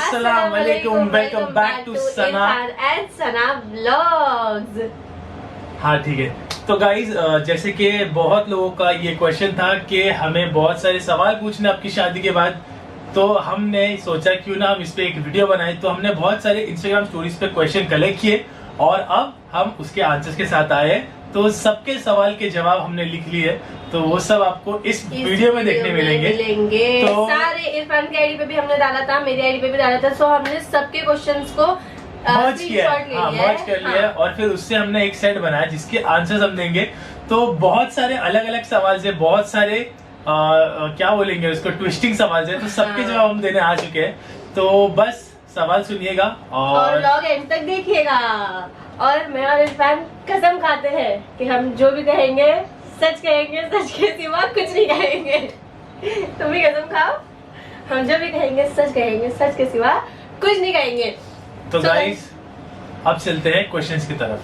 अस्सलाम वालेकुम, welcome back to Sana and Sana vlogs. हाँ ठीक है। तो गाइज जैसे कि बहुत लोगों का ये क्वेश्चन था कि हमें बहुत सारे सवाल पूछने आपकी शादी के बाद, तो हमने सोचा क्यों ना हम इस पे एक वीडियो बनाए। तो हमने बहुत सारे इंस्टाग्राम स्टोरीज पे क्वेश्चन कलेक्ट किए और अब हम उसके आंसर्स के साथ आए। तो सबके सवाल के जवाब हमने लिख लिए, तो वो सब आपको इस वीडियो में देखने मिलेंगे। तो सारे इरफान की आईडी पे भी हमने डाला था, मेरी आईडी पे भी डाला था। सो हमने सबके क्वेश्चंस को मर्ज किया, मर्ज कर लिया और फिर उससे हमने एक सेट बनाया जिसके आंसर्स हम देंगे। तो बहुत सारे अलग अलग सवाल से, बहुत सारे क्या बोलेंगे उसको, ट्विस्टिंग सवाल से, तो सबके जवाब हम देने आ चुके हैं। तो बस सवाल सुनिएगा और व्लॉग एंड तक देखिएगा। और मैं और इरफान कसम खाते हैं कि हम जो भी कहेंगे सच कहेंगे, सच के सिवा कुछ नहीं कहेंगे। तुम भी कसम खाओ, हम जो भी कहेंगे सच कहेंगे, सच के सिवा कुछ नहीं कहेंगे। तो गाइस अब चलते हैं क्वेश्चंस की तरफ।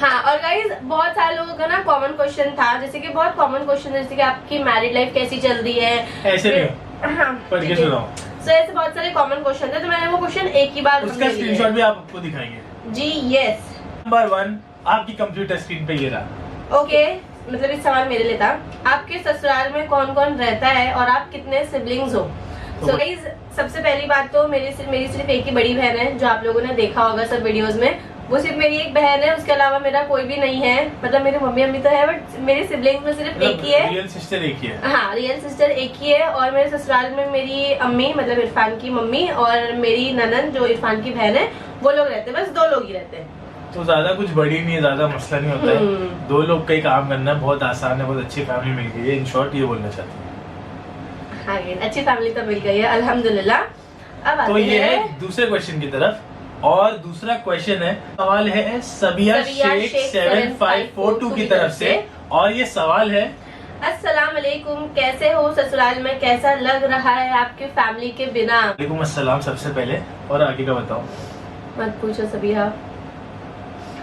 हाँ, और गाइस बहुत सारे लोगों का ना कॉमन क्वेश्चन था, जैसे कि बहुत कॉमन क्वेश्चन है, जैसे कि आपकी मैरिड लाइफ कैसी चल रही है, ऐसे नहीं। हाँ पढ़ के सुनाओ। तो ऐसे बहुत सारे कॉमन क्वेश्चन थे, तो मैंने वो क्वेश्चन एक ही बार उसका स्क्रीनशॉट भी आपको दिखाएंगे जी। यस। नंबर 1 आपकी कंप्यूटर स्क्रीन पे ये रहा। ओके, मतलब इस सवाल मेरे लिए था। आपके ससुराल में कौन कौन रहता है और आप कितने सिबलिंग्स हो? सो गाइस, सबसे पहली बात तो मेरी सिर्फ एक ही बड़ी बहन है, जो आप लोगों ने देखा होगा सब वीडियोस में। वो सिर्फ मेरी एक बहन है, उसके अलावा मेरा कोई भी नहीं है। मतलब मेरी मम्मी अम्मी तो है, बट मेरी सिबलिंग्स में सिर्फ एक ही है। रियल सिस्टर एक ही है। हाँ, रियल सिस्टर एक ही है। और मेरे ससुराल में मेरी अम्मी, मतलब इरफान की मम्मी, और मेरी ननन जो इरफान की बहन है, वो लोग रहते हैं। बस 2 लोग ही रहते हैं। तो ज्यादा कुछ बड़ी नहीं है, ज्यादा मसला नहीं होता है। 2 लोग का ही काम करना है, बहुत आसान है, बहुत अच्छी फैमिली मिल गई है। इन शॉर्ट ये बोलना चाहती हूँ। हाँ, अच्छी फैमिली तो मिल गई है अल्हम्दुलिल्लाह। अब तो ये है दूसरे क्वेश्चन की तरफ। और दूसरा क्वेश्चन है, सवाल है सबिया शेख 7542 की तरफ से, और ये सवाल है, अस्सलाम वालेकुम, कैसे हो? ससुराल में कैसा लग रहा है आपके फैमिली के बिना? वालेकुम अस्सलाम सबसे पहले, और आगे का बताओ। मत पूछो सबिया,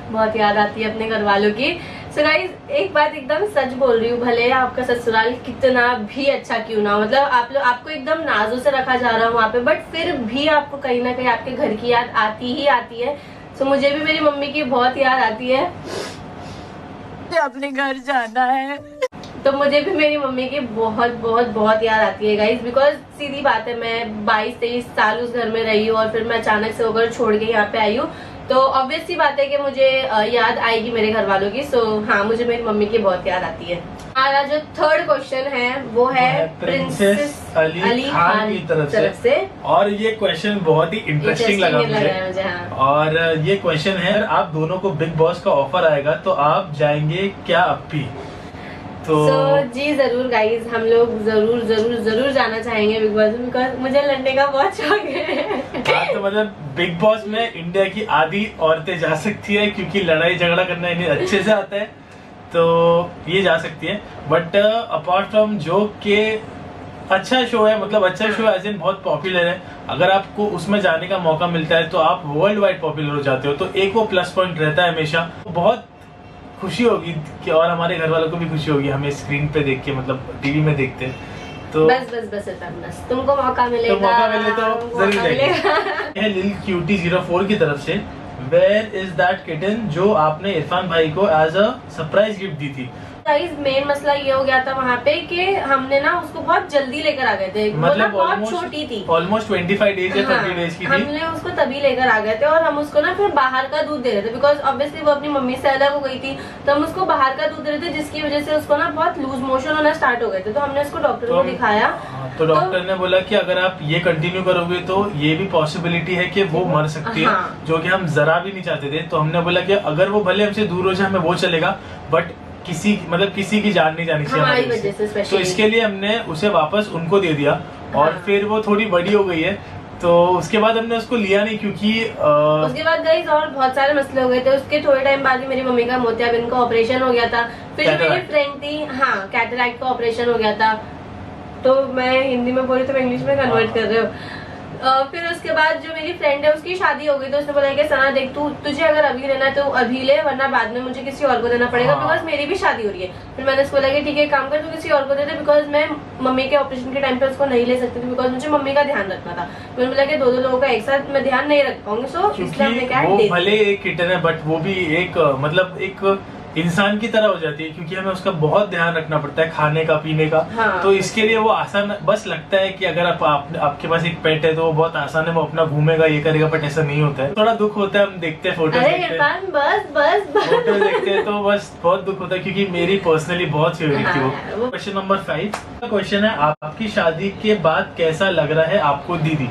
बहुत याद आती है अपने घर वालों की। सो गाइस, एक बात एकदम सच बोल रही हूँ, भले आपका ससुराल कितना भी अच्छा क्यों ना, मतलब आपको एकदम नाजों से रखा जा रहा है वहाँ पे, बट फिर भी आपको कहीं ना कहीं आपके घर की याद आती ही आती है। सो मुझे भी मेरी मम्मी की बहुत याद आती है, अपने घर जाना है। तो मुझे भी मेरी मम्मी की बहुत बहुत बहुत याद आती है गाइस, बिकॉज सीधी बात है, मैं 22-23 साल उस घर में रही हूँ और फिर मैं अचानक से होकर छोड़ के यहाँ पे आई हूँ। तो ऑब्वियस सी बात है कि मुझे याद आएगी मेरे घर वालों की। सो हाँ, मुझे मेरी मम्मी की बहुत याद आती है। हमारा जो थर्ड क्वेश्चन है वो है प्रिंसेस अली खान की तरफ से। और ये क्वेश्चन बहुत ही इंटरेस्टिंग लगा मुझे। हाँ। और ये क्वेश्चन है, आप दोनों को बिग बॉस का ऑफर आएगा तो आप जाएंगे क्या अप्पी? तो जी जरूर गाइज, हम लोग जरूर जरूर जरूर जाना चाहेंगे बिग बॉस में, बिकॉज मुझे लड़ने का बहुत शौक है। हाँ, तो मतलब बिग बॉस में इंडिया की आधी औरतें जा सकती है, क्योंकि लड़ाई झगड़ा करना इन्हें अच्छे से आता है, तो ये जा सकती है। बट अपार्ट फ्रॉम जो के अच्छा शो है, मतलब अच्छा शो एज इन बहुत पॉपुलर है। अगर आपको उसमें जाने का मौका मिलता है तो आप वर्ल्ड वाइड पॉपुलर हो जाते हो, तो एक वो प्लस पॉइंट रहता है हमेशा। बहुत खुशी होगी कि, और हमारे घर वालों को भी खुशी होगी हमें स्क्रीन पे देख के, मतलब टीवी में देखते। तो बस तुमको मौका मिलेगा, तो मौका मिले तो जरूर जाएंगे। लिल क्यूटी 04 की तरफ से, वेयर इज दैट किटन जो आपने इरफान भाई को एज अ सरप्राइज गिफ्ट दी थी? गाइस, मेन मसला ये हो गया था वहाँ पे कि हमने ना उसको बहुत जल्दी लेकर आ गए थे, मतलब बहुत छोटी थी, ऑलमोस्ट 25 डेज या 30 डेज की थी। हमने उसको तभी लेकर आ गए थे और हम उसको ना फिर बाहर का दूध दे रहे थे, बिकॉज ऑब्वियसली वो अपनी मम्मी से अलग हो गई थी, तो हम उसको बाहर का दूध दे रहे थे, जिसकी वजह से उसको ना बहुत लूज मोशन होना स्टार्ट हो गए थे। तो हमने उसको डॉक्टर को दिखाया, तो डॉक्टर ने बोला कि अगर आप ये कंटिन्यू करोगे तो ये भी पॉसिबिलिटी है कि वो मर सकती है, जो कि हम जरा भी नहीं चाहते थे। तो हमने बोला कि अगर वो भले हमसे दूर हो जाए, हमें वो चलेगा, बट किसी की जान नहीं जानी चाहिए हमारी वजह से। तो इसके लिए हमने उसे वापस उनको दे दिया। और फिर वो थोड़ी बड़ी हो गई है, तो उसके बाद हमने उसको लिया नहीं, क्योंकि उसके बाद गाइस और बहुत सारे मसले हो गए थे। उसके थोड़े टाइम बाद ही मेरी मम्मी का मोतियाबिंद का ऑपरेशन हो गया था। फिर मेरी फ्रेंड थी, हाँ, कैटरैक्ट का ऑपरेशन हो गया था। तो मैं हिंदी में बोली तो मैं इंग्लिश में कन्वर्ट कर रही हूँ। फिर उसके बाद जो मेरी फ्रेंड है उसकी शादी हो गई तो उसने बोला कि सना देख तुझे अगर अभी लेना है तो अभी ले, वरना बाद में मुझे किसी और को देना पड़ेगा, बिकॉज मेरी भी शादी हो रही है। फिर मैंने उसको बोला कि ठीक है काम कर, तू किसी और को दे दे, बिकॉज मैं मम्मी के ऑपरेशन के टाइम पे उसको नहीं ले सकती थी, बिकॉज मुझे मम्मी का ध्यान रखना था। मैंने बोला कि दो लोगों का एक साथ मैं ध्यान नहीं रख पाऊंगी, सो इसलिए हमने क्या वो भले एक किटन है बट वो भी एक मतलब एक इंसान की तरह हो जाती है, क्योंकि हमें उसका बहुत ध्यान रखना पड़ता है, खाने का पीने का। हाँ। तो इसके लिए वो आसान बस लगता है कि अगर आपके पास एक पेट है तो वो बहुत आसान है, वो अपना घूमेगा ये करेगा, बट ऐसा नहीं होता है। थोड़ा दुख होता है, हम देखते हैं फोटो फोटो देखते हैं तो बस बहुत दुख होता है, क्योंकि मेरी पर्सनली बहुत फेवरेट थी वो। क्वेश्चन नंबर 5 का क्वेश्चन है, आपकी शादी के बाद कैसा लग रहा है आपको दीदी?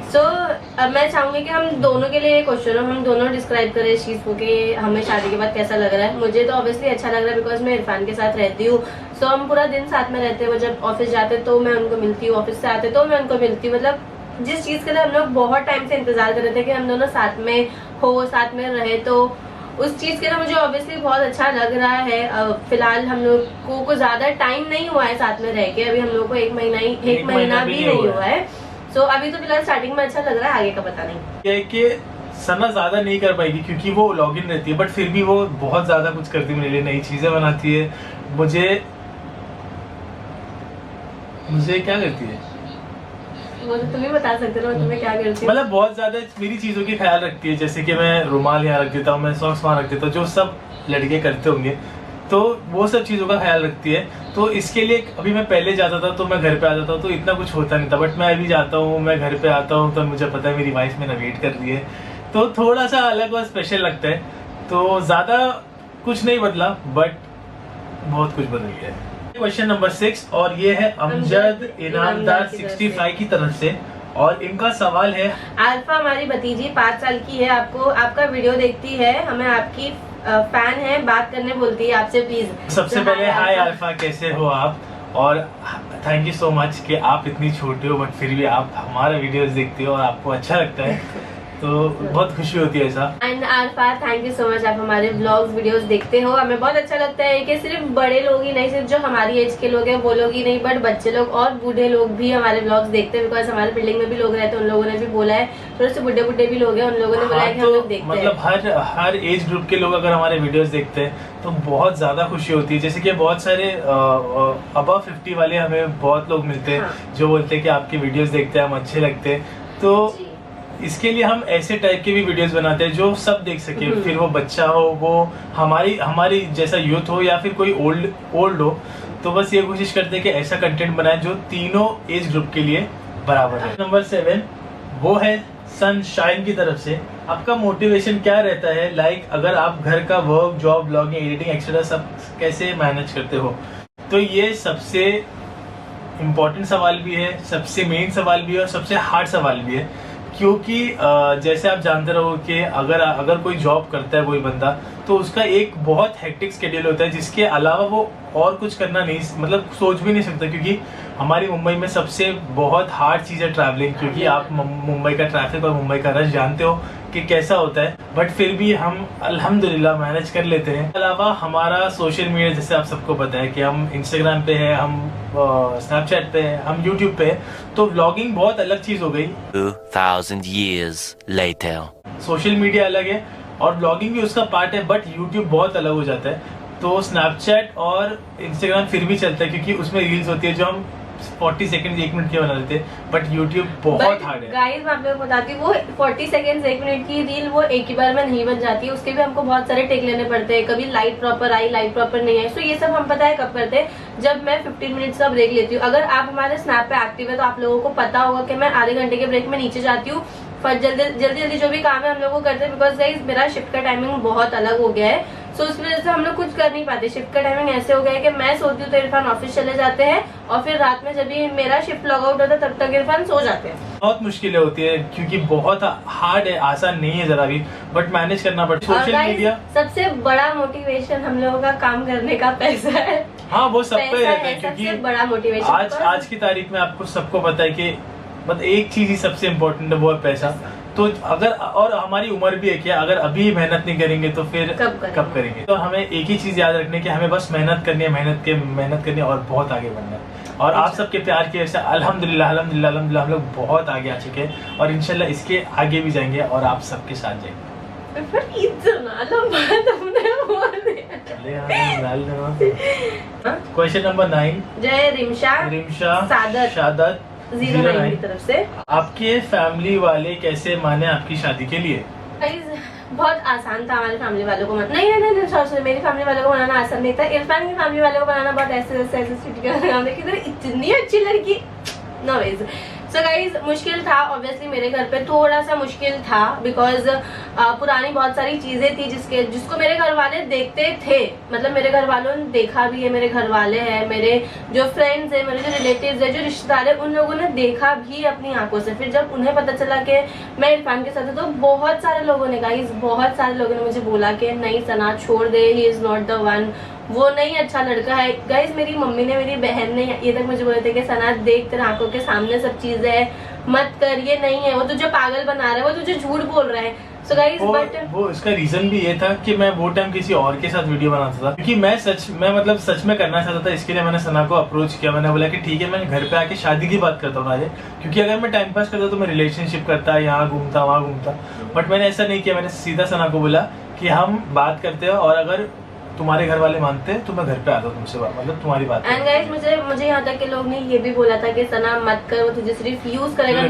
अब मैं चाहूंगी कि हम दोनों के लिए क्वेश्चन हम दोनों डिस्क्राइब करें इस चीज को कि हमें शादी के बाद कैसा लग रहा है। मुझे तो ऑब्वियसली अच्छा लग रहा है, बिकॉज मैं इरफान के साथ रहती हूँ, सो हम पूरा दिन साथ में रहते हैं। वो जब ऑफिस जाते तो मैं उनको मिलती हूँ, ऑफिस से आते तो मैं उनको मिलती हूँ। मतलब जिस चीज के लिए हम लोग बहुत टाइम से इंतजार कर रहे थे कि हम दोनों साथ में हो, साथ में रहे, तो उस चीज के लिए मुझे ऑब्वियसली बहुत अच्छा लग रहा है। फिलहाल हम लोग को ज्यादा टाइम नहीं हुआ है साथ में रह के, अभी हम लोग को एक महीना भी नहीं हुआ है। सो अभी तो फिलहाल स्टार्टिंग में अच्छा लग रहा है, आगे का पता नहीं। कि सना ज्यादा नहीं कर पाएगी क्योंकि वो लॉगिन रहती है, बट फिर भी वो बहुत ज्यादा कुछ करती है मेरे लिए, नई चीजें बनाती है। मुझे क्या करती है वो तो तुम ही बता सकते हो, तुम्हें क्या करती है? मतलब बहुत ज्यादा मेरी चीजों की ख्याल रखती है, जैसे कि मैं रुमाल यहाँ रख देता हूँ, मैं सॉक्स वहाँ रख देता हूँ, जो सब लड़के करते होंगे, तो वो सब चीजों का ख्याल रखती है। तो इसके लिए अभी मैं पहले जाता था तो मैं घर पे आ जाता हूँ तो इतना कुछ होता नहीं था, बट मैं अभी जाता हूँ, मैं घर पे आता हूँ तो मुझे पता है मेरी वाइफ मेरा वेट कर रही है, तो थोड़ा सा अलग और स्पेशल लगता है। तो ज्यादा कुछ नहीं बदला, बट बहुत कुछ बदल गया है। क्वेश्चन नंबर 6 और ये है अमजद इनामदार 65 की तरफ से, और इनका सवाल है, अल्फा हमारी भतीजी 5 साल की है, आपका वीडियो देखती है, हमें आपकी फैन है, बात करने बोलती है आपसे, प्लीज। सबसे पहले हाय अल्फा, कैसे हो आप? और थैंक यू सो मच कि आप इतनी छोटे हो बट फिर भी आप हमारा वीडियोस देखते हो और आपको अच्छा लगता है, तो बहुत खुशी होती है ऐसा। And alpha thank you so much, आप हमारे ब्लॉग्स वीडियोस देखते हो, हमें बहुत अच्छा लगता है कि सिर्फ बड़े लोग ही नहीं, सिर्फ जो हमारी एज के लोग हैं वो लोग ही नहीं, बट बच्चे लोग और बूढ़े लोग भी हमारे ब्लॉग्स देखते हैं, बिकॉज हमारे बिल्डिंग में भी लोग रहते हैं, उन लोगों ने भी बोला है, थोड़े से बुढ़े भी लोग हैं, उन लोगों ने बोला है कि हम लोग देखते हैं। मतलब हर एज ग्रुप के लोग अगर हमारे वीडियोस देखते हैं तो बहुत ज्यादा खुशी होती है। जैसे कि बहुत सारे अबव 50 वाले हमें बहुत लोग मिलते हैं, जो बोलते हैं कि आपके वीडियोस देखते हैं, हम अच्छे लगते हैं, तो इसके लिए हम ऐसे टाइप के भी वीडियोस बनाते हैं जो सब देख सके, फिर वो बच्चा हो, वो हमारी जैसा यूथ हो या फिर कोई ओल्ड हो, तो बस ये कोशिश करते हैं कि ऐसा कंटेंट बनाए जो तीनों एज ग्रुप के लिए बराबर है। नंबर 7 वो है सनशाइन की तरफ से, आपका मोटिवेशन क्या रहता है? लाइक अगर आप घर का work, job, blogging, editing etcetera सब कैसे मैनेज करते हो? तो ये सबसे इम्पोर्टेंट सवाल भी है, सबसे मेन सवाल भी है और सबसे हार्ड सवाल भी है, क्योंकि जैसे आप जानते रहो कि अगर कोई जॉब करता है कोई बंदा, तो उसका एक बहुत हेक्टिक शेड्यूल होता है जिसके अलावा वो और कुछ करना नहीं, मतलब सोच भी नहीं सकता, क्योंकि हमारी मुंबई में सबसे बहुत हार्ड चीज़ है ट्रैवलिंग, क्योंकि आप मुंबई का ट्रैफिक और मुंबई का रश जानते हो कि कैसा होता है, बट फिर भी हम अल्हम्दुलिल्लाह मैनेज कर लेते हैं। अलावा हमारा सोशल मीडिया, जैसे आप सबको पता है कि हम इंस्टाग्राम पे है, हम स्नैपचैट पे है, हम यूट्यूब पे है, तो व्लॉगिंग बहुत अलग चीज़ हो गई। 2000 years later सोशल मीडिया अलग है और ब्लॉगिंग भी उसका पार्ट है, बट यूट्यूब बहुत अलग हो जाता है। तो स्नैपचैट और इंस्टाग्राम फिर भी चलता है क्योंकि उसमें रील्स होती है जो हम 40 सेकंड 1 मिनट के बना लेते हैं, बट यूट्यूब बहुत हार्ड है। गाइस मैं आप लोगों को बताती हूँ, वो 40 सेकंड 1 मिनट की रील वो एक ही बार में नहीं बन जाती है, उसके भी हमको बहुत सारे टेक लेने पड़ते हैं, कभी लाइट प्रॉपर आई, लाइट प्रॉपर नहीं आई। तो ये सब हम पता है कब करते हैं, जब मैं 15 मिनट्स का ब्रेक लेती हूँ। अगर आप हमारे स्नैप पे एक्टिव है तो आप लोगों को पता होगा कि मैं आधे घंटे के ब्रेक में नीचे जाती हूँ, जल्दी जो भी काम है हम लोग को करते हैं, बिकॉज गाइस मेरा शिफ्ट का टाइमिंग बहुत अलग हो गया है, सो उस वजह से हम लोग कुछ कर नहीं पाते। शिफ्ट का टाइमिंग ऐसे हो गया है कि मैं सोती हूँ तो इरफान ऑफिस चले जाते हैं, और फिर रात में जब भी मेरा शिफ्ट लॉग आउट होता है तब तक इरफान सो जाते हैं। बहुत मुश्किलें होती है क्योंकि बहुत हार्ड है, आसान नहीं है जरा भी, बट मैनेज करना पड़ता है। सोशल मीडिया सबसे बड़ा मोटिवेशन हम लोगों का काम करने का पैसा है। हाँ, वो सबको रहता है, क्योंकि बड़ा मोटिवेशन आज की तारीख में आपको सबको पता है कि मतलब एक चीज ही सबसे इम्पोर्टेंट है, वो है पैसा। तो अगर और हमारी उम्र भी है कि अगर अभी मेहनत नहीं करेंगे तो फिर कब करेंगे? तो हमें एक ही चीज याद रखनी है कि हमें बस मेहनत करनी है और बहुत आगे बढ़ना है। और आप सबके प्यार की वजह से अल्हम्दुलिल्लाह अल्हम्दुलिल्लाह अल्हम्दुलिल्लाह हम लोग बहुत आगे आ चुके हैं और इंशाल्लाह इसके आगे भी जाएंगे और आप सबके साथ जाएंगे। क्वेश्चन नंबर 9, जय रिमशा सादत 09 की तरफ से, आपके फैमिली वाले कैसे माने आपकी शादी के लिए? बहुत आसान था हमारे फैमिली वालों को नहीं सॉरी मेरी फैमिली वालों को बनाना आसान नहीं था। इरफान की फैमिली वालों को बनाना बहुत ऐसे इतनी अच्छी लड़की नो वेज। सो गाइज मुश्किल था ऑब्वियसली, मेरे घर पे थोड़ा सा मुश्किल था बिकॉज पुरानी बहुत सारी चीजें थी जिसको मेरे घर वाले देखते थे। मतलब मेरे घर वालों ने देखा भी है, मेरे घर वाले हैं, मेरे जो फ्रेंड्स है, मेरे जो रिलेटिव्स है, जो रिश्तेदार है, उन लोगों ने देखा भी अपनी आंखों से। फिर जब उन्हें पता चला कि मैं इरफान के साथ हूँ तो बहुत सारे लोगों ने गाइज बहुत सारे लोगों ने मुझे बोला कि नहीं सना छोड़ दे, he is not the one, वो नहीं अच्छा लड़का है। गाइज मेरी मम्मी ने, मेरी बहन ने ये तक मुझे बोले थे कि सना देख तेरे आंखों के सामने सब चीजें है, मत कर, ये नहीं है, वो तुझे पागल बना रहा है, वो तुझे झूठ बोल रहा है। So guys, वो इसका रीजन भी ये था कि मैं वो टाइम किसी और के साथ वीडियो बनाता था, क्योंकि मैं सच में करना चाहता था। इसके लिए मैंने सना को अप्रोच किया, मैंने बोला कि ठीक है मैं घर पे आके शादी की बात करता हूँ आज, क्योंकि अगर मैं टाइम पास करता तो मैं रिलेशनशिप करता, यहाँ घूमता वहाँ घूमता, बट मैंने ऐसा नहीं किया। मैंने सीधा सना को बोला कि हम बात करते हैं और अगर तुम्हारे घर वाले मानते हैं तो मैं घर पे आता हूँ तुमसे, मतलब तुम्हारी बात। एंड गाइस मुझे यहाँ तक के लोग ने ये भी बोला था कि सना मत कर, वो तुझे सिर्फ यूज करेगा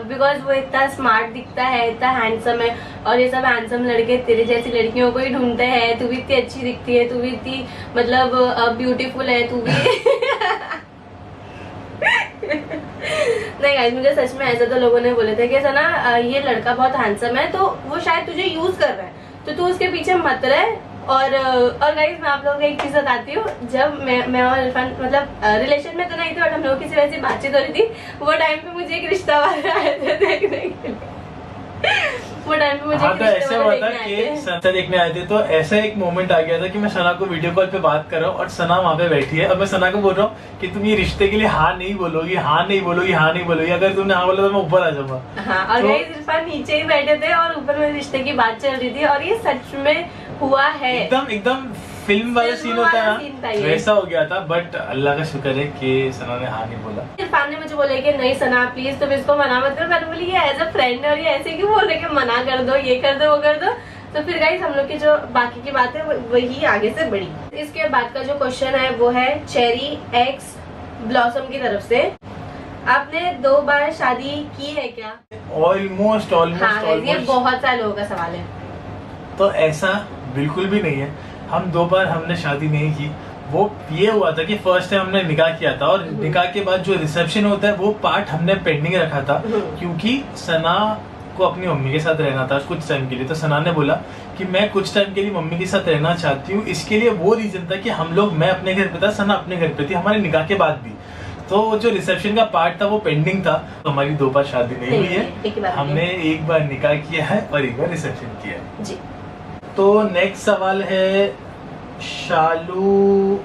बिकॉज वो इतना स्मार्ट दिखता है, इतना हैंडसम है, और ये सब हैंडसम लड़के तेरे जैसी लड़कियों को ही ढूंढते हैं। तू भी इतनी अच्छी दिखती है, तू भी इतनी मतलब ब्यूटीफुल है, तू भी नहीं गाइस मुझे सच में ऐसा तो लोगों ने बोले थे कि सना ये लड़का बहुत हैंडसम है तो वो शायद तुझे यूज कर रहा है, तो तू उसके पीछे मत रहे। और गाइस मैं आप लोगों को एक चीज बताती हूँ, जब मैं और इरफान मतलब रिलेशन में तो नहीं थे बट हम लोगों की वैसी बातचीत हो रही थी, वो टाइम पे मुझे एक रिश्ता वाले आए थे देखने के लिए। वो टाइम पे मुझे तो ऐसा हुआ था कि सना देखने आए थे, तो ऐसा एक मोमेंट आ गया था कि मैं सना को वीडियो कॉल पे बात कर रहा हूँ और सना वहाँ पे बैठी है। अब मैं सना को बोल रहा हूँ कि तुम ये रिश्ते के लिए हाँ नहीं बोलोगी, हाँ नहीं बोलोगी, हाँ नहीं बोलोगी, अगर तुमने हाँ बोला तो मैं ऊपर आ जाऊंगा। हाँ, और गाइस इरफान नीचे ही बैठे थे और ऊपर में रिश्ते की बात चल रही थी, और ये सच में हुआ है। एकदम फिल्म वाला सीन होता है ना, वैसा हो गया था। बट अल्लाह का शुक्र है कि सना ने हाँ नहीं बोला। इरफान ने मुझे बोले कि नहीं सना प्लीज तुम इसको मना मत करो। मैंने बोली ये एज अ फ्रेंड है और ये ऐसे क्यों बोल रहे कि मना कर दो, ये कर दो, वो कर दो। तो फिर गाइस हम लोग की जो बाकी की बात है वही आगे से बढ़ी। इसके बाद का जो क्वेश्चन है वो है चेरी एक्स ब्लॉसम की तरफ से, आपने 2 बार शादी की है क्या? ऑलमोस्ट हाँ, ये बहुत सारे लोगों का सवाल है। तो ऐसा बिल्कुल भी नहीं है, हम 2 बार हमने शादी नहीं की। वो ये हुआ था कि फर्स्ट टाइम हमने निकाह किया था और निकाह के बाद जो रिसेप्शन होता है वो पार्ट हमने पेंडिंग रखा था, क्योंकि सना को अपनी मम्मी के साथ रहना था कुछ टाइम के लिए। तो सना ने बोला कि मैं कुछ टाइम के लिए मम्मी के साथ रहना चाहती हूँ। इसके लिए वो रीजन था कि हम लोग, मैं अपने घर पे था, सना अपने घर पे थी, हमारे निकाह के बाद भी। तो जो रिसेप्शन का पार्ट था वो पेंडिंग था। तो हमारी 2 बार शादी नहीं हुई है, हमने 1 बार निकाह किया है और 1 बार रिसेप्शन किया है जी। तो नेक्स्ट सवाल है शालू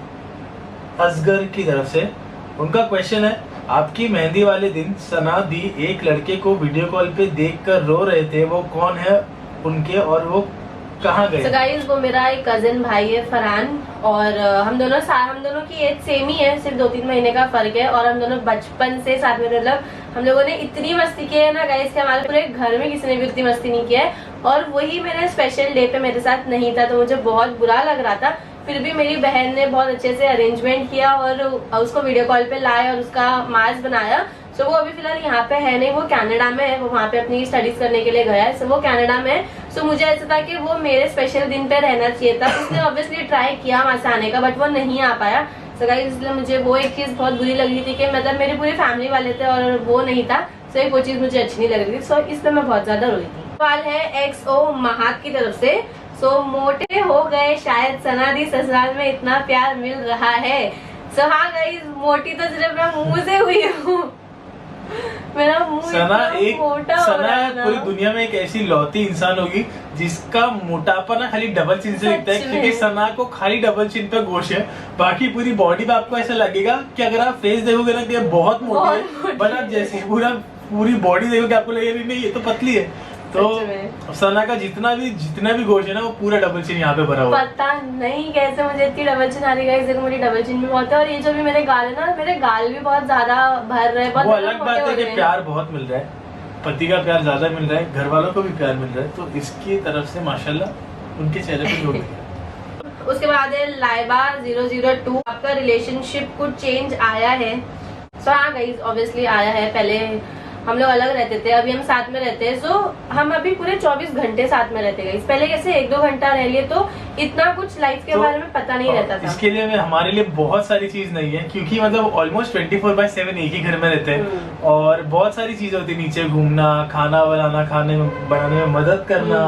असगर की तरफ से। उनका क्वेश्चन है, आपकी मेहंदी वाले दिन सना दी एक लड़के को वीडियो कॉल पे देखकर रो रहे थे, वो कौन है उनके और वो कहाँ गए? So guys, वो मेरा एक कजिन भाई है फरहान, और हम दोनों की एज सेम ही है, सिर्फ 2-3 महीने का फर्क है, और हम दोनों बचपन से साथ में, मतलब हम लोगों ने इतनी मस्ती की है ना गाइस कि हमारे पूरे घर में किसी ने भी उतनी मस्ती नहीं की है। और वही मेरे स्पेशल डे पे मेरे साथ नहीं था तो मुझे बहुत बुरा लग रहा था। फिर भी मेरी बहन ने बहुत अच्छे से अरेंजमेंट किया और उसको वीडियो कॉल पे लाए और उसका मास्क बनाया। सो वो अभी फिलहाल यहाँ पे है नहीं, वो कनाडा में है, वो वहाँ पे अपनी स्टडीज करने के लिए गया है। सो वो कनाडा में है। सो मुझे ऐसा था कि वो मेरे स्पेशल दिन पे रहना चाहिए था। उसने ऑब्वियसली ट्राई किया वहाँ से आने का, बट वो नहीं आ पाया। सो गाइस इसलिए मुझे वो एक चीज बहुत बुरी लग रही थी कि मतलब मेरी पूरी फैमिली वाले थे और वो नहीं था। सो वो चीज मुझे अच्छी नहीं लग रही थी। सो इसलिए मैं बहुत ज्यादा रोई थी। सवाल है XO महात की तरफ से। सो मोटे हो गए शायद सना दी, ससुराल में इतना प्यार मिल रहा है। सो हाँ गाइस, मोटी तो सिर्फ मैं मुंह से हुई हूँ, मेरा मुंह सना मोटा हो रहा है ना। पूरी दुनिया में एक ऐसी लौती इंसान होगी जिसका मोटापा ना खाली डबल चिन से दिखता है, क्योंकि सना को खाली डबल चिन पे गोश है, बाकी पूरी बॉडी पे आपको ऐसा लगेगा कि अगर आप फेस देखोगे ना कि बहुत मोटी है, बट आप जैसे पूरी बॉडी देखोगे आपको लगेगा नहीं ये तो पतली है। तो सच में। सना का जितना भी गोश्त है ना वो पूरा डबल चिन यहाँ पे भरा हुआ है। पता नहीं कैसे मुझे इतनी डबल चिन आ रही है, देखो मेरी डबल चिन भी बहुत है, और ये जो भी मेरे गाल है ना, मेरे गाल भी बहुत ज्यादा भर रहे हैं, बहुत वो ज्यादा अलग मोटे बात हो है कि रहे हैं। प्यार बहुत मिल रहा है, पति का प्यार ज्यादा मिल रहा है, घर वालों को भी प्यार मिल रहा है, तो इसकी तरफ से माशाल्लाह उनके चेहरे पे जोड़ दिया। उसके बाद है लाइबा 002, आपका रिलेशनशिप कुछ चेंज आया है? सो हाँ गाइस, ऑब्वियसली आया है। पहले हम लोग अलग रहते थे, अभी हम साथ में रहते हैं। सो हम अभी पूरे 24 घंटे साथ में रहते हैं। पहले कैसे 1-2 घंटा रह लिए तो इतना कुछ लाइफ के बारे में पता नहीं रहता था। इसके लिए हमारे लिए बहुत सारी चीज नहीं है, क्योंकि मतलब ऑलमोस्ट 24/7 एक ही घर में रहते हैं, और बहुत सारी चीजें होती है, नीचे घूमना, खाना बनाना, खाने में बनाने में मदद करना,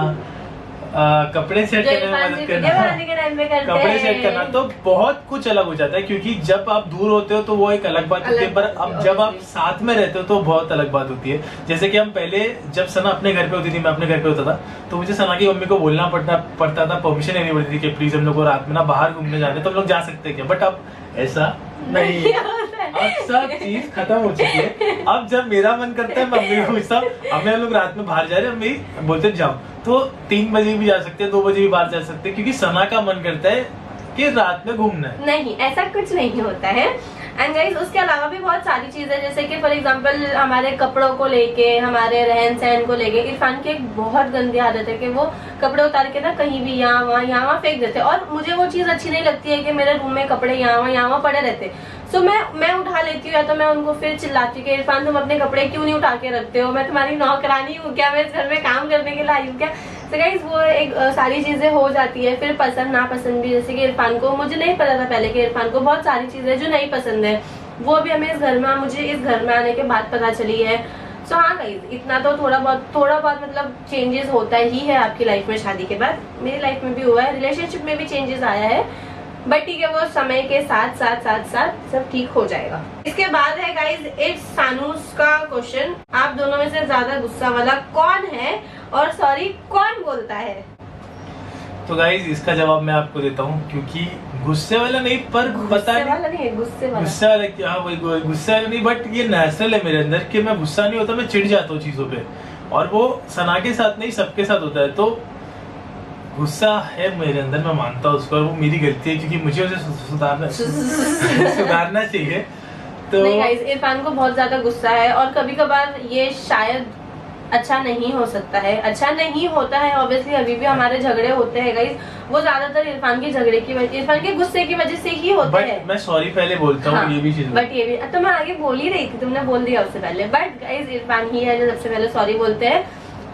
कपड़े सेट जो करने में इरफान मदद जी करना, वीडियो बनाने के टाइम पे करते कपड़े हैं। सेट करना, तो बहुत कुछ अलग हो जाता है। क्योंकि जब आप दूर होते हो तो वो एक अलग बात होती है, पर अब जब आप साथ में रहते हो तो बहुत अलग बात होती है। जैसे कि हम पहले जब सना अपने घर पे होती थी, मैं अपने घर पे होता था, तो मुझे सना की मम्मी को बोलना पड़ता था, परमिशन लेनी पड़ती थी कि प्लीज हम लोग को रात में ना बाहर घूमने जाने, तो हम लोग जा सकते हैं। बट अब ऐसा नहीं, अब सब चीज खत्म हो चुकी है। अब जब मेरा मन करता है मैं मम्मी को पूछता हूँ, हम लोग रात में बाहर जा रहे हैं, मम्मी बोलते जाओ, तो 3 बजे भी जा सकते हैं, 2 बजे भी बाहर जा सकते हैं, क्योंकि सना का मन करता है कि रात में घूमना है। नहीं, ऐसा कुछ नहीं होता है। एंड गाइस, उसके अलावा भी बहुत सारी चीजें, जैसे कि फॉर एग्जांपल हमारे कपड़ों को लेके, हमारे रहन सहन को लेके, इरफान की एक बहुत गंदी आदत है कि वो कपड़े उतार के ना कहीं भी यहाँ वहाँ फेंक देते हैं, और मुझे वो चीज अच्छी नहीं लगती है कि मेरे रूम में कपड़े यहाँ वहाँ पड़े रहते। सो मैं उठा लेती हूँ, या तो मैं उनको फिर चिल्लाती हूँ कि इरफान तुम अपने कपड़े क्यों नहीं उठा के रखते हो, मैं तुम्हारी नौकरानी हूँ क्या, मैं इस घर में काम करने के लिए आई हूँ क्या। तो गाइस, वो एक सारी चीजें हो जाती है। फिर पसंद नापसंद भी, जैसे कि इरफान को, मुझे नहीं पता था पहले कि इरफान को बहुत सारी चीजें जो नहीं पसंद है, वो भी हमें मुझे इस घर में आने के बाद पता चली है। सो हाँ गाइस, इतना तो थोड़ा बहुत मतलब चेंजेस होता ही है आपकी लाइफ में शादी के बाद। मेरी लाइफ में भी हुआ है, रिलेशनशिप में भी चेंजेस आया है, बट ठीक है, वो समय के साथ सब ठीक हो जाएगा। इसके बाद है गाइज, इट्स सानूस का क्वेश्चन, आप दोनों में से ज्यादा गुस्सा वाला कौन है और सॉरी कौन बोलता है? तो गाइज इसका जवाब मैं आपको देता हूँ, क्योंकि गुस्से वाला नहीं, पर पता गुस्से वाला नहीं है, गुस्से वाला हाँ वही गुस्से वाला नहीं, बट ये नेचुरल है मेरे अंदर कि मैं गुस्सा नहीं होता, मैं चिढ़ जाता हूँ चीजों पे, और वो सना के साथ नहीं सबके साथ होता है। तो गुस्सा है मेरे अंदर, मैं मानता हूँ उसको, और वो मेरी गलती है, क्योंकि मुझे उसे सुधारना चाहिए। तो नहीं गाइस, इरफान को बहुत ज्यादा गुस्सा है, और कभी कभार ये शायद अच्छा नहीं हो सकता है, अच्छा नहीं होता है। ऑब्वियसली अभी भी हमारे झगड़े होते हैं गाइस, वो ज्यादातर इरफान के झगड़े की वजह, इरफान के गुस्से की वजह से ही होते हैं। मैं सॉरी पहले बोलता हूँ, हाँ, ये भी चीज, बट ये भी तो मैं आगे बोल ही रही थी, तुमने बोल दिया उससे पहले। बट गाइस, इरफान ही है जो सबसे पहले सॉरी बोलते हैं।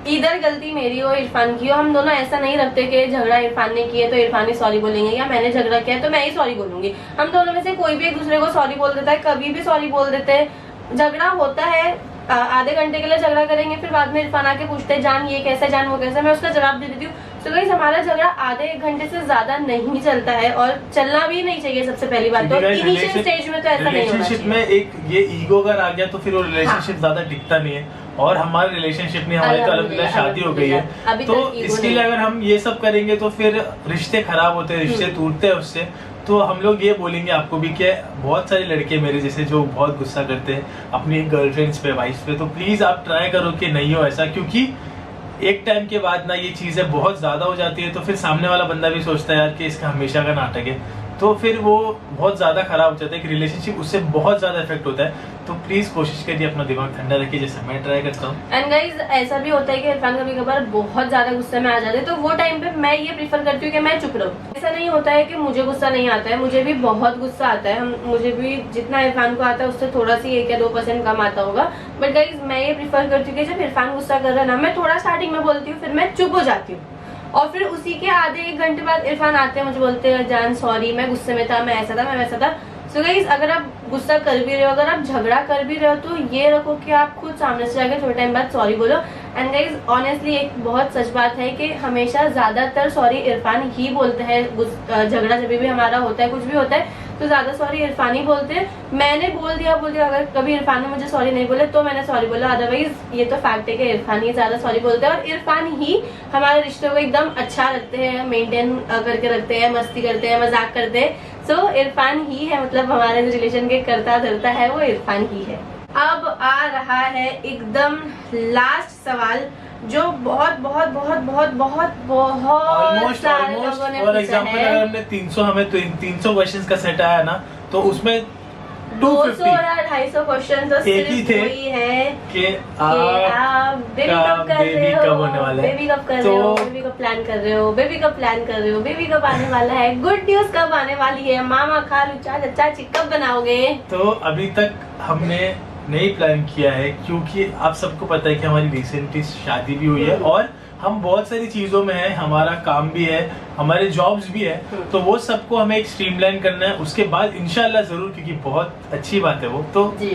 इधर गलती मेरी हो इरफान की हो, हम दोनों ऐसा नहीं रखते कि झगड़ा इरफान ने किया तो इरफान ही सॉरी बोलेंगे, या मैंने झगड़ा किया तो मैं ही सॉरी बोलूंगी। हम दोनों में से कोई भी एक दूसरे को सॉरी बोल देता है, कभी भी सॉरी बोल देते हैं। झगड़ा होता है, आधे घंटे के लिए झगड़ा करेंगे, फिर बाद में इरफान आके पूछते हैं जान ये कैसा, जान वो कैसा, मैं उसका जवाब दे देती हूँ। तो गाइस, हमारा झगड़ा आधे 1 घंटे से ज्यादा नहीं चलता है, और चलना भी नहीं चाहिए। सबसे पहली बात तो इनिशियल स्टेज में तो ऐसा नहीं होना रिलेशनशिप में एक ये ईगो अगर आ गया तो फिर वो रिलेशनशिप ज्यादा टिकता नहीं है। और हमारे रिलेशनशिप में हमारी तो अल्हम्दुलिल्लाह शादी हो गई है, तो इसके लिए अगर हम ये सब करेंगे तो फिर रिश्ते खराब होते हैं, रिश्ते टूटते हैं उससे। तो हम लोग ये बोलेंगे आपको भी कि बहुत सारे लड़के मेरे जैसे जो बहुत गुस्सा करते हैं अपनी गर्लफ्रेंड्स पे, वाइफ्स पे, तो प्लीज आप ट्राई करो कि नहीं हो ऐसा, क्योंकि एक टाइम के बाद ना ये चीजें बहुत ज्यादा हो जाती है, तो फिर सामने वाला बंदा भी सोचता है यार कि इसका हमेशा का नाटक है, तो फिर वो बहुत ज्यादा खराब हो जाता है कि रिलेशनशिप उससे बहुत ज्यादा इफेक्ट होता है। तो प्लीज कोशिश करिए अपना दिमाग ठंडा रखिए, जैसे मैं ट्राई करता हूँ। एंड गाइज, ऐसा भी होता है कि इरफान कभी कभार बहुत ज्यादा गुस्से में आ जाते हैं, तो वो टाइम पे मैं ये प्रीफर करती हूँ कि मैं चुप रहूँ। ऐसा नहीं होता है कि मुझे गुस्सा नहीं आता है, मुझे भी बहुत गुस्सा आता है। मुझे भी जितना इरफान को आता है उससे थोड़ा सी 1 या 2% कम आता होगा। बट गाइज, मैं ये प्रीफर करती हूँ कि जब इरफान गुस्सा कर रहा है ना, मैं थोड़ा स्टार्टिंग में बोलती हूँ, फिर मैं चुप हो जाती हूँ, और फिर उसी के आधे 1 घंटे बाद इरफान आते हैं, मुझे बोलते हैं जान सॉरी, मैं गुस्से में था, मैं ऐसा था, मैं वैसा था। सो गाइस, अगर आप गुस्सा कर भी रहे हो, अगर आप झगड़ा कर भी रहे हो, तो ये रखो कि आप खुद सामने से जाकर थोड़े टाइम बाद सॉरी बोलो। एंड गाइस, ऑनेस्टली एक बहुत सच बात है कि हमेशा ज्यादातर सॉरी इरफान ही बोलते हैं। झगड़ा जब भी हमारा होता है, कुछ भी होता है, तो ज्यादा सॉरी इरफान ही बोलते हैं। मैंने बोल दिया, अगर कभी इरफान ने मुझे सॉरी नहीं बोले तो मैंने सॉरी बोला, अदरवाइज ये तो फैक्ट है कि इरफान ही ज्यादा सॉरी बोलते हैं, और इरफान ही हमारे रिश्तों को एकदम अच्छा रखते हैं, मेंटेन करके रखते हैं, मस्ती करते हैं, मजाक करते हैं। सो इरफान ही है, मतलब हमारे जो रिलेशन के करता धरता है वो इरफान ही है। अब आ रहा है एकदम लास्ट सवाल जो बहुत बहुत बहुत बहुत बहुत बहुत ऑलमोस्ट सारे लोगों ने फॉर पूछा एग्जांपल है। अगर हमने 300 हमें 300 क्वेश्चंस का सेट आया ना, तो उसमें 200 या 250 क्वेश्चन तो एक ही सिर्फ थे वही है कि कि आप आप बेबी कब कर बेबी रहे हो, कब होने वाला है। बेबी कब कर रहे तो- हो, बेबी कब प्लान कर रहे हो, बेबी कब प्लान कर रहे हो, बेबी कब आने वाला है, गुड न्यूज कब आने वाली है, मामा खालू चाचा चाची कब बनाओगे। तो अभी तक हमने नहीं प्लान किया है, क्योंकि आप सबको पता है कि हमारी रिसेंटली शादी भी हुई है और हम बहुत सारी चीजों में हैं, हमारा काम भी है, हमारे जॉब्स भी है, तो वो सबको हमें एक स्ट्रीमलाइन करना है। उसके बाद इंशाल्लाह जरूर, क्योंकि बहुत अच्छी बात है वो, तो जी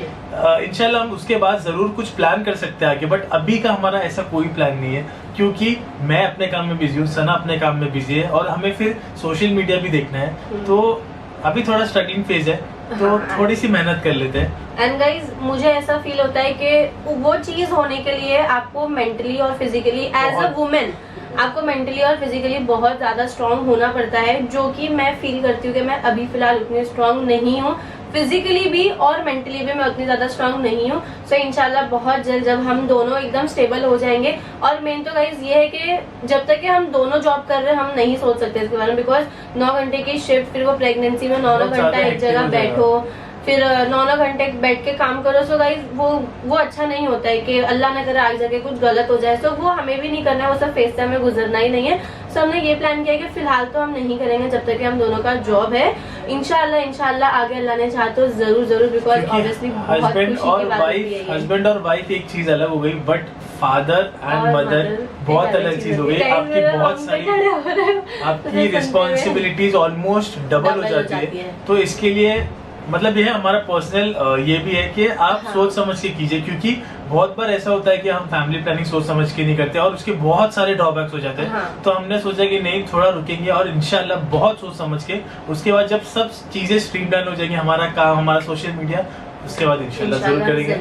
इंशाल्लाह हम उसके बाद जरूर कुछ प्लान कर सकते हैं आगे। बट अभी का हमारा ऐसा कोई प्लान नहीं है, क्योंकि मैं अपने काम में बिजी हूँ, सना अपने काम में बिजी है और हमें फिर सोशल मीडिया भी देखना है। तो अभी थोड़ा स्ट्रगलिंग फेज है, तो हाँ। थोड़ी सी मेहनत कर लेते हैं। एंड गाइज मुझे ऐसा फील होता है कि वो चीज होने के लिए आपको मेंटली और फिजिकली एज अ बहुत- वुमेन आपको मेंटली और फिजिकली बहुत ज्यादा स्ट्रांग होना पड़ता है, जो कि मैं फील करती हूँ कि मैं अभी फिलहाल उतनी स्ट्रांग नहीं हूँ। फिजिकली भी और मेंटली भी मैं उतनी ज्यादा स्ट्रांग नहीं हूँ। सो इंशाल्लाह बहुत जल्द जब हम दोनों एकदम स्टेबल हो जाएंगे, और मेन तो गाइज ये है कि जब तक कि हम दोनों जॉब कर रहे हैं हम नहीं सोच सकते इसके बारे में, बिकॉज 9 घंटे की शिफ्ट, फिर वो प्रेगनेंसी में 9 बहुत घंटा ज्यादा एक hectic जगह हो जाएगा। बैठो, फिर 9 घंटे बैठ के काम करो। सो गाइज वो अच्छा नहीं होता है कि अल्लाह न करे आगे जाके कुछ गलत हो जाए। सो वो हमें भी नहीं करना है, वो सब फेज से हमें गुजरना ही नहीं है। सो हमने ये प्लान किया कि फिलहाल तो हम नहीं करेंगे जब तक कि हम दोनों का जॉब है। इंशाल्लाह आगे अल्लाह ने चाहा तो जरूर, बिकॉज ऑब्वियसली बहुत हस्बैंड खुशी और की बात भी है ये। हस्बैंड और वाइफ एक चीज अलग हो गई, बट फादर एंड और मदर mother बहुत एक अलग चीज हो गई। Guys, आपकी मेरा बहुत mom सारी पे खड़े हो रहे हो। आपकी तो रिस्पॉन्सिबिलिटीज ऑलमोस्ट डबल हो जाती है। तो इसके लिए मतलब ये है हमारा पर्सनल ये भी है कि आप हाँ। सोच समझ के कीजिए, क्योंकि बहुत बार ऐसा होता है कि हम फैमिली प्लानिंग सोच समझ के नहीं करते और उसके बहुत सारे ड्रॉबैक्स हो जाते हैं। हाँ। तो हमने सोचा कि नहीं, थोड़ा रुकेंगे और इंशाल्लाह बहुत सोच समझ के उसके बाद जब सब चीजें स्ट्रीमलाइन हो जाएंगी, हमारा काम, हमारा सोशल मीडिया, उसके बाद इंशाल्लाह जरूर करेंगे।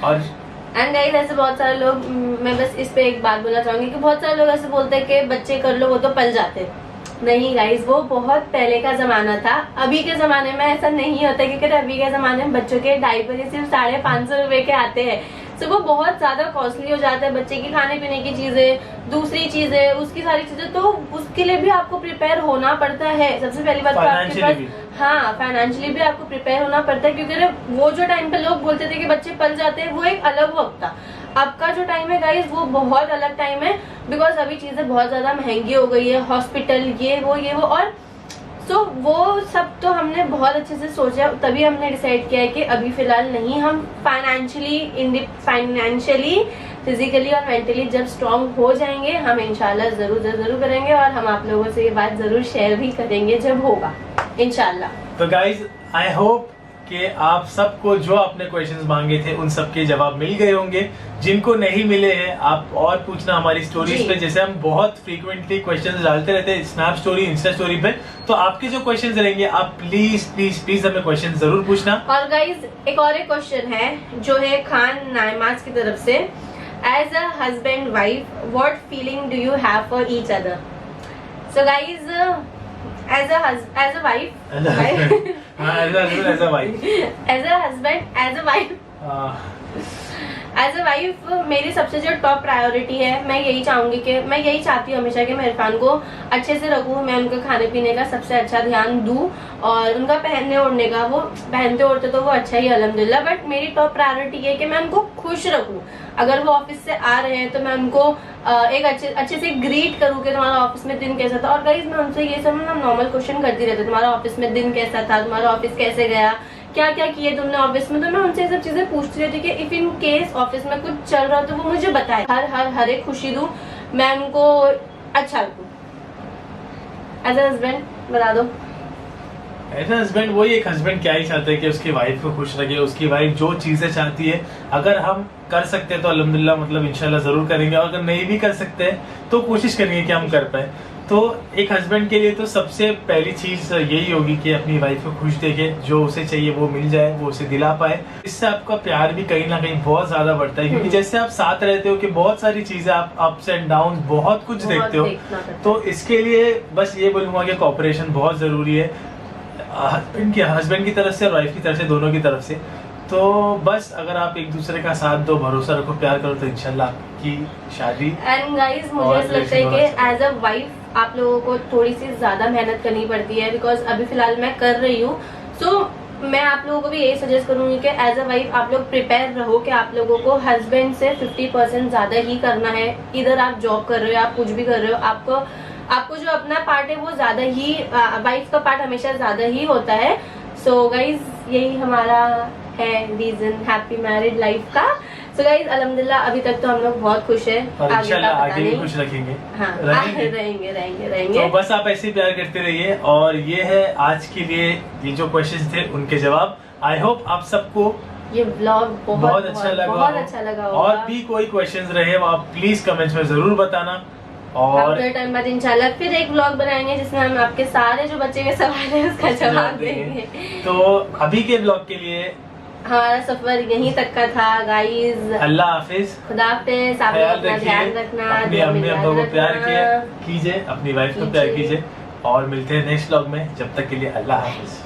और एंड गाइस ऐसे बहुत सारे लोग, मैं बस इस पे एक बात बोलना चाहूंगी कि बहुत सारे लोग ऐसे बोलते हैं कि बच्चे कर लो वो तो पल जाते हैं। नहीं गाइस, वो बहुत पहले का जमाना था। अभी के जमाने में ऐसा नहीं होता, क्योंकि अभी के जमाने में बच्चों के डायपर ही सिर्फ 550 रुपए के आते हैं। सो वो बहुत ज्यादा कॉस्टली हो जाता है। बच्चे की खाने पीने की चीजें, दूसरी चीजें, उसकी सारी चीजें, तो उसके लिए भी आपको प्रिपेयर होना पड़ता है। सबसे पहली बात तो आपके Financially भी। पास, हाँ, फाइनेंशियली भी आपको प्रिपेयर होना पड़ता है, क्योंकि वो जो टाइम पे लोग बोलते थे कि बच्चे पल जाते हैं, वो एक अलग वक्त था। अब का जो टाइम है गाइस वो बहुत अलग टाइम है, बिकॉज अभी चीजें बहुत ज्यादा महंगी हो गई है, हॉस्पिटल ये वो और सो वो सब तो हमने बहुत अच्छे से सोचा, तभी हमने डिसाइड किया है कि अभी फिलहाल नहीं, हम फाइनेंशियली फिजिकली और मेंटली जब स्ट्रांग हो जाएंगे हम इंशाल्लाह जरूर करेंगे, और हम आप लोगों से ये बात जरूर शेयर भी करेंगे जब होगा इंशाल्लाह। तो गाइज आई होप कि आप सबको जो आपने क्वेश्चंस मांगे थे उन सबके जवाब मिल गए होंगे। जिनको नहीं मिले हैं आप और पूछना हमारी स्टोरीज जी। पे, जैसे हम बहुत फ्रीक्वेंटली क्वेश्चंस डालते रहते हैं स्नैप स्टोरी, इंस्टा स्टोरी पे, तो आपके जो क्वेश्चंस रहेंगे आप प्लीज हमें क्वेश्चन जरूर पूछना। और गाइज एक और एक क्वेश्चन है जो है खान नाइमाज की तरफ से, as a husband wife what feeling do you have for each other. So guys as a wife as a wife, as a husband, as a wife मेरी सबसे जो टॉप प्रायोरिटी है, मैं यही चाहती हूँ हमेशा कि मैं इरफान को अच्छे से रखूँ, मैं उनके खाने पीने का सबसे अच्छा ध्यान दूँ, और उनका पहनने ओढ़ने का, वो पहनते ओढ़ते तो वो अच्छा ही अल्हम्दुलिल्लाह, बट मेरी टॉप प्रायोरिटी है कि मैं उनको खुश रखूँ। अगर वो ऑफिस से आ रहे हैं तो मैं उनको एक अच्छे से ग्रीट करूँ कि तुम्हारा ऑफिस में दिन कैसा था। और गाइस मैं उनसे ये सब ना नॉर्मल क्वेश्चन करती रहती, तुम्हारा ऑफिस में दिन कैसा था, तुम्हारा ऑफिस कैसे गया, क्या क्या किए तुमने ऑफिस में। तो मैं उनसे ये सब चीजें पूछती रहती कि इफ इन केस ऑफिस में कुछ चल रहा हो तो वो मुझे बताए, हर एक खुशी दूं, मैं उनको अच्छा रखूं। एज अ हस्बैंड बता दो। ऐसा हस्बैंड, वही एक हस्बैंड क्या ही चाहता है कि उसकी वाइफ को खुश रखे, उसकी वाइफ जो चीजें चाहती है अगर हम कर सकते हैं तो अल्हम्दुलिल्लाह, मतलब इंशाल्लाह जरूर करेंगे, और अगर नहीं भी कर सकते हैं तो कोशिश करेंगे कि हम कर पाए। तो एक हस्बैंड के लिए तो सबसे पहली चीज यही होगी कि अपनी वाइफ को खुश देखे, जो उसे चाहिए वो मिल जाए, वो उसे दिला पाए। इससे आपका प्यार भी कहीं ना कहीं बहुत ज्यादा बढ़ता है, क्योंकि जैसे आप साथ रहते हो कि बहुत सारी चीजें, आप अप्स एंड डाउन बहुत कुछ देखते हो। तो इसके लिए बस ये बोलूंगा कि कोऑपरेशन बहुत जरूरी है हस्बैंड की तरफ से और वाइफ की तरफ से, दोनों की तरफ से। तो बस अगर आप एक दूसरे का साथ दो, भरोसा रखो, प्यार करो, तो इंशाल्लाह आपकी शादी। एंड गाइज मुझे और ऐसा लगता है relation कि एज अ वाइफ आप लोगों को थोड़ी सी ज्यादा मेहनत करनी पड़ती है, बिकॉज अभी फिलहाल मैं कर रही हूँ। सो मैं आप लोगों को भी यही सजेस्ट करूंगी कि एज अ वाइफ आप लोग प्रिपेयर रहो कि आप लोगों को हस्बैंड से 50% ज्यादा ही करना है। इधर आप जॉब कर रहे हो, आप कुछ भी कर रहे हो, आपको जो अपना पार्ट है वो ज्यादा ही, वाइफ का पार्ट हमेशा ज्यादा ही होता है। सो गाइज यही हमारा है रीजन हैप्पी मैरिड लाइफ का। सो गाइज अल्हम्दुलिल्लाह अभी तक तो हम लोग बहुत खुश है, और आगे का इंशाल्लाह पता आगे भी नहीं। खुश रखेंगे। हाँ रहेंगे। रहेंगे। तो बस आप ऐसे ही प्यार करते रहिए। और ये है आज के लिए, ये जो क्वेश्चंस थे उनके जवाब। आई होप आप सबको ये व्लॉग बहुत अच्छा लगा बहुत हो। अच्छा लगा और होगा। भी कोई क्वेश्चंस रहे वो आप प्लीज कमेंट्स में जरूर बताना। और आफ्टर टाइम बाद इंशाल्लाह फिर एक व्लॉग बनाएंगे जिसमें हम आपके सारे जो बच्चे के सवाल है उसका जवाब देंगे। तो अभी के ब्लॉग के लिए हमारा सफर यहीं तक का था गाइज। अल्लाह हाफिज, खुदा हाफिज। आप लोग ख्याल अपना ध्यान रखिए, रखना, अपनी दुआ में अम्मी याद अब्बा को प्यार रखना। कीजिए, अपनी वाइफ को प्यार कीजिए। कीजिए। और मिलते हैं नेक्स्ट ब्लॉग में, जब तक के लिए अल्लाह हाफिज।